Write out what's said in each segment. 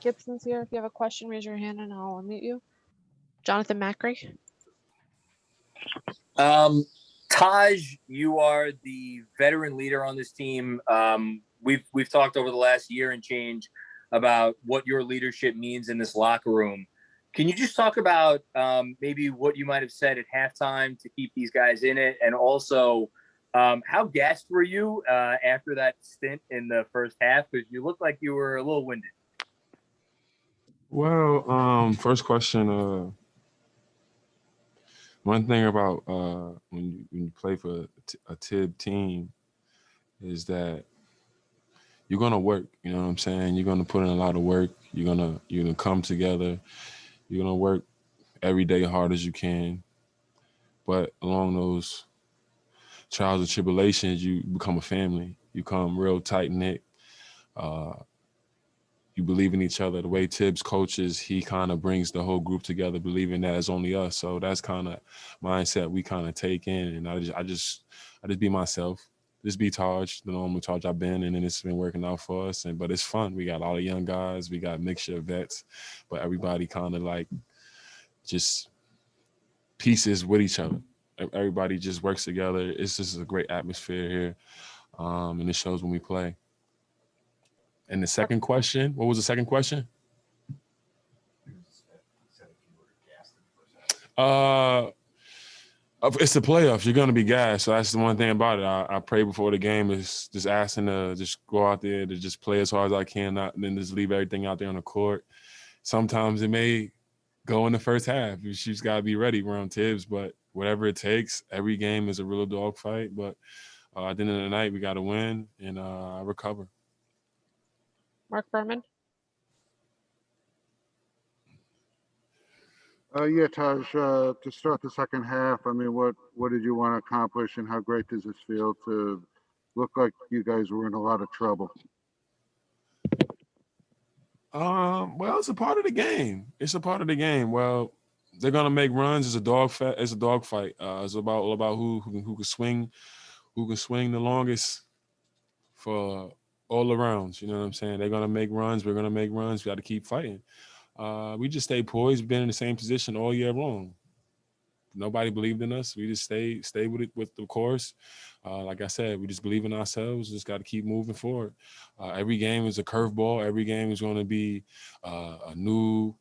Gibson's here. If you have a question, raise your hand and I'll unmute you. Jonathan Macri. Taj, you are the veteran leader on this team. We've talked over the last year and change about what your leadership means in this locker room. Can you just talk about maybe what you might have said at halftime to keep these guys in it, and also how gassed were you after that stint in the first half? Because you looked like you were a little winded. Well, first question. One thing about when you play for a Tib team is that you're gonna work. You know what I'm saying? You're gonna put in a lot of work. You're gonna come together. You're gonna work every day hard as you can. But along those trials and tribulations, you become a family. You become real tight knit. You believe in each other. The way Thibs coaches, he kind of brings the whole group together, believing that it's only us. So that's kind of mindset we kind of take in. And I just be myself. Just be Taj, the normal Taj I've been, and then it's been working out for us. But it's fun. We got all the young guys. We got a mixture of vets, but everybody kind of like just pieces with each other. Everybody just works together. It's just a great atmosphere here, and it shows when we play. And the second question, what was the second question? It's the playoffs. You're gonna be gassed. So that's the one thing about it. I pray before the game is just asking to just go out there to just play as hard as I can, and then just leave everything out there on the court. Sometimes it may go in the first half. You just gotta be ready around Thibs, but whatever it takes, every game is a real dogfight. But at the end of the night, we gotta win and recover. Mark Berman. Yeah, Taj, to start the second half, I mean, what did you want to accomplish, and how great does this feel to look like you guys were in a lot of trouble? Well, it's a part of the game. It's a part of the game. Well, they're gonna make runs. It's a dogfight. It's a dogfight. It's all about who can swing, the longest for all the rounds. You know what I'm saying? They're gonna make runs. We're gonna make runs. We got to keep fighting. We just stay poised. We've been in the same position all year long. Nobody believed in us. We just stay with it, with the course. Like I said, we just believe in ourselves. Just got to keep moving forward. Every game is a curveball. Every game is going to be a new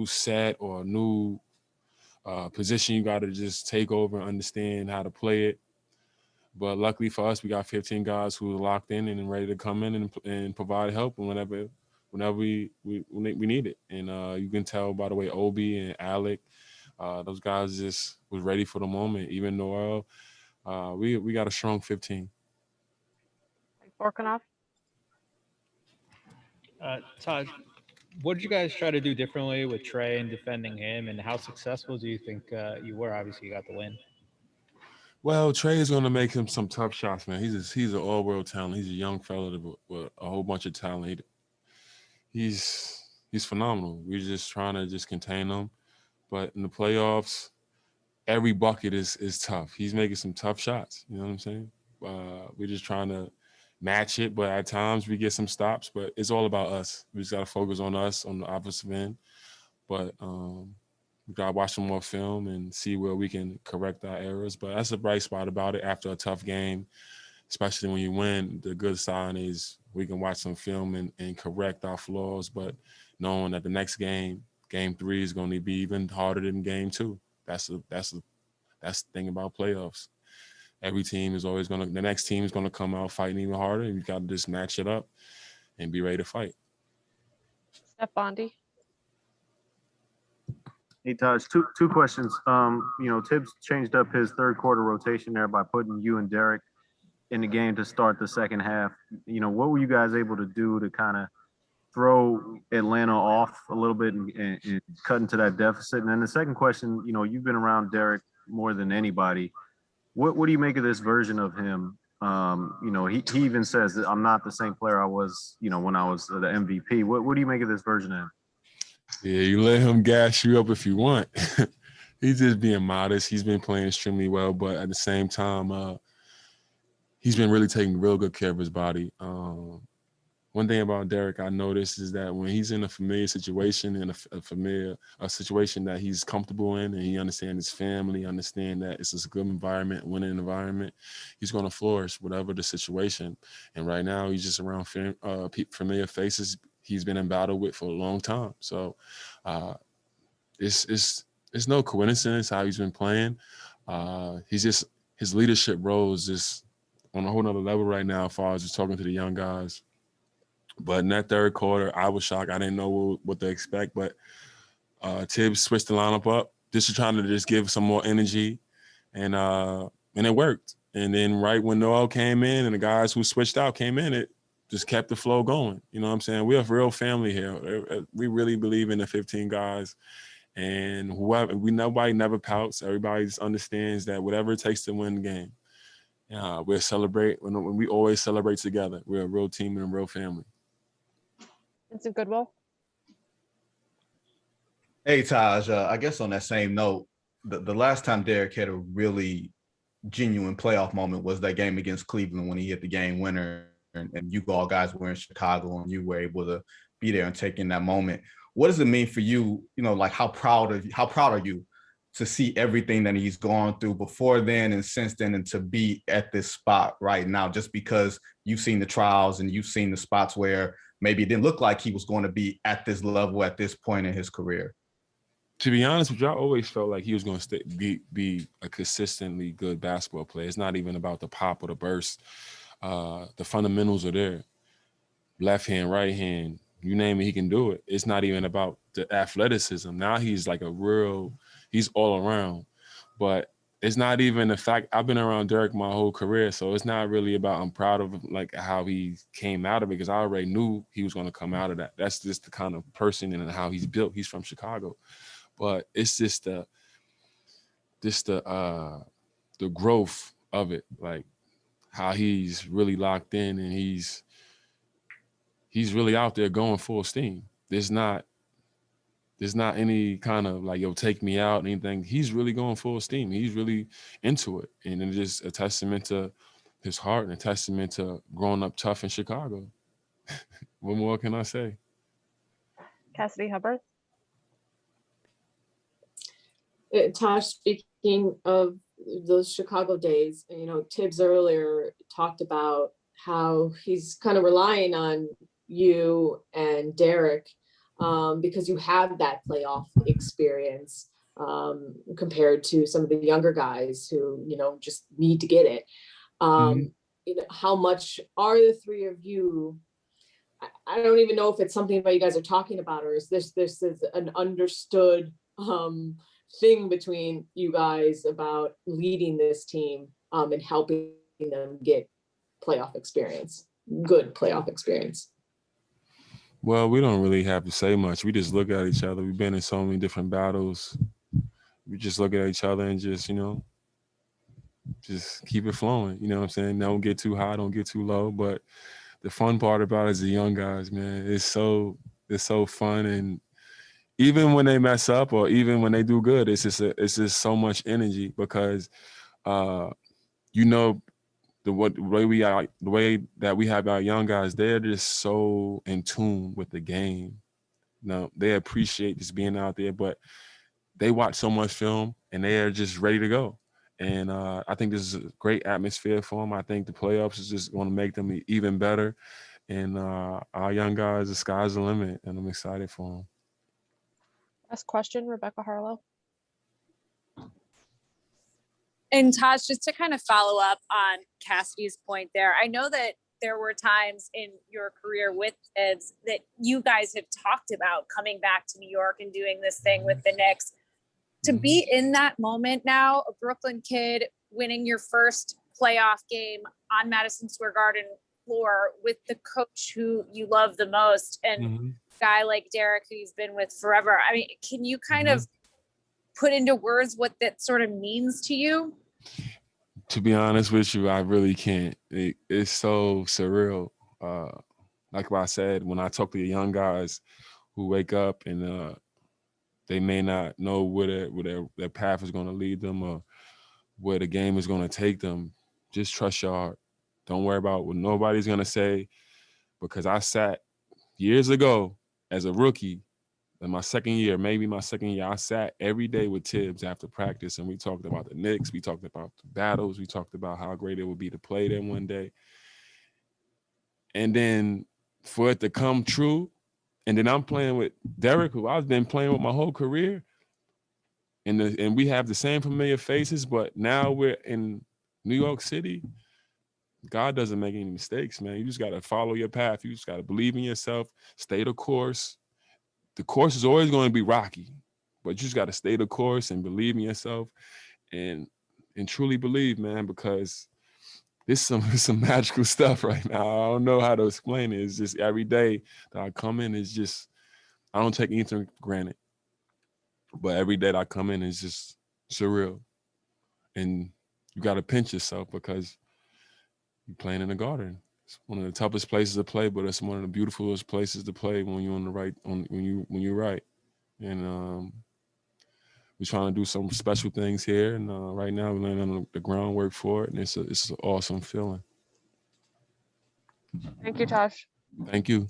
set or a new position you got to just take over and understand how to play it. But luckily for us, we got 15 guys who are locked in and ready to come in and provide help whenever we need it. And you can tell by the way Obi and Alec, those guys just was ready for the moment. Even Noel, we got a strong 15. Borkunov. Taj, what did you guys try to do differently with Trey and defending him, and how successful do you think you were? Obviously, you got the win. Well, Trey is going to make him some tough shots, man. He's an all-world talent. He's a young fella with a whole bunch of talent. He's phenomenal. We're just trying to just contain him. But in the playoffs, every bucket is tough. He's making some tough shots. You know what I'm saying? We're just trying to match it, but at times we get some stops. But it's all about us. We just got to focus on us on the offensive end. But we got to watch some more film and see where we can correct our errors. But that's a bright spot about it after a tough game, especially when you win. The good sign is we can watch some film and correct our flaws, but knowing that the next game, game 3, is going to be even harder than game 2. That's the thing about playoffs. Every team is always the next team is going to come out fighting even harder, and you got to just match it up and be ready to fight. Steph Bondi. Hey Taj, two questions. Thibs changed up his third quarter rotation there by putting you and Derrick in the game to start the second half. What were you guys able to do to kind of throw Atlanta off a little bit and cut into that deficit? And then the second question, you've been around Derrick more than anybody. What do you make of this version of him? He even says that I'm not the same player I was, when I was the MVP. What do you make of this version of him? Yeah, you let him gas you up if you want. He's just being modest. He's been playing extremely well, but at the same time, he's been really taking real good care of his body. When one thing about Derrick I noticed is that when he's in a familiar situation, in a situation that he's comfortable in, and he understands his family, understand that it's a good environment, winning environment, he's going to flourish, whatever the situation. And right now, he's just around familiar faces he's been in battle with for a long time. So it's no coincidence how he's been playing. His leadership roles is on a whole nother level right now as far as just talking to the young guys. But in that third quarter, I was shocked. I didn't know what to expect, but Thibs switched the lineup up just trying to just give some more energy, and it worked. And then right when Noel came in and the guys who switched out came in, it just kept the flow going. You know what I'm saying? We have real family here. We really believe in the 15 guys, and nobody never pouts. Everybody just understands that whatever it takes to win the game. We'll celebrate when we always celebrate together. We're a real team and a real family. Vincent Goodwill. Hey, Taj, I guess on that same note, the last time Derrick had a really genuine playoff moment was that game against Cleveland when he hit the game winner, and you all guys were in Chicago and you were able to be there and take in that moment. What does it mean for you? You know, like how proud are you to see everything that he's gone through before then and since then, and to be at this spot right now, just because you've seen the trials and you've seen the spots where maybe it didn't look like he was going to be at this level at this point in his career? To be honest with you, I always felt like he was going to be a consistently good basketball player. It's not even about the pop or the burst. The fundamentals are there. Left hand, right hand, you name it, he can do it. It's not even about the athleticism. Now he's like he's all around. But it's not even the fact, I've been around Derrick my whole career, so it's not really about I'm proud of like how he came out of it, because I already knew he was going to come out of that. That's just the kind of person and how he's built. He's from Chicago. But it's just the growth of it, like how he's really locked in and he's really out there going full steam. There's not any kind of like, yo, take me out, anything. He's really going full steam. He's really into it. And it's just a testament to his heart and a testament to growing up tough in Chicago. What more can I say? Cassidy Hubbard. Taj, speaking of those Chicago days, you know, Thibs earlier talked about how he's kind of relying on you and Derrick because you have that playoff experience compared to some of the younger guys who, you know, just need to get it. You know, how much are the three of you? I don't even know if it's something that you guys are talking about, or is this is an understood thing between you guys about leading this team and helping them get playoff experience, good playoff experience? Well, we don't really have to say much. We just look at each other. We've been in so many different battles. We just look at each other and just, you know, just keep it flowing. You know what I'm saying? Don't get too high, don't get too low. But the fun part about it is the young guys, man. It's so fun. And even when they mess up or even when they do good, it's just so much energy because, you know, the way that we have our young guys, they're just so in tune with the game. You know, they appreciate just being out there, but they watch so much film and they are just ready to go. And I think this is a great atmosphere for them. I think the playoffs is just going to make them even better. And our young guys, the sky's the limit, and I'm excited for them. Last question, Rebecca Harlow. And Taj, just to kind of follow up on Cassidy's point there, I know that there were times in your career with Thibs that you guys have talked about coming back to New York and doing this thing with the Knicks. To be in that moment now, a Brooklyn kid winning your first playoff game on Madison Square Garden floor with the coach who you love the most and a guy like Derrick who you've been with forever. I mean, can you kind of put into words what that sort of means to you? To be honest with you, I really can't. It's so surreal. Like I said, when I talk to the young guys who wake up and they may not know where their path is going to lead them or where the game is going to take them, just trust your heart. Don't worry about what nobody's going to say. because I sat years ago as a rookie in my second year, maybe my second year, I sat every day with Thibs after practice, and we talked about the Knicks, we talked about the battles, we talked about how great it would be to play them one day. And then for it to come true, and then I'm playing with Derrick, who I've been playing with my whole career, and we have the same familiar faces, but now we're in New York City. God doesn't make any mistakes, man. You just got to follow your path. You just got to believe in yourself, stay the course. The course is always going to be rocky, but you just got to stay the course and believe in yourself and truly believe, man, because it's some magical stuff right now. I don't know how to explain it. It's just every day that I come in, it's just, I don't take anything for granted. But every day that I come in is just surreal. And you got to pinch yourself because you're playing in the Garden. It's one of the toughest places to play, but it's one of the beautifulest places to play when you're on the right, when you're right. And we're trying to do some special things here, and right now we're laying on the groundwork for it, and it's an awesome feeling. Thank you, Taj. Thank you.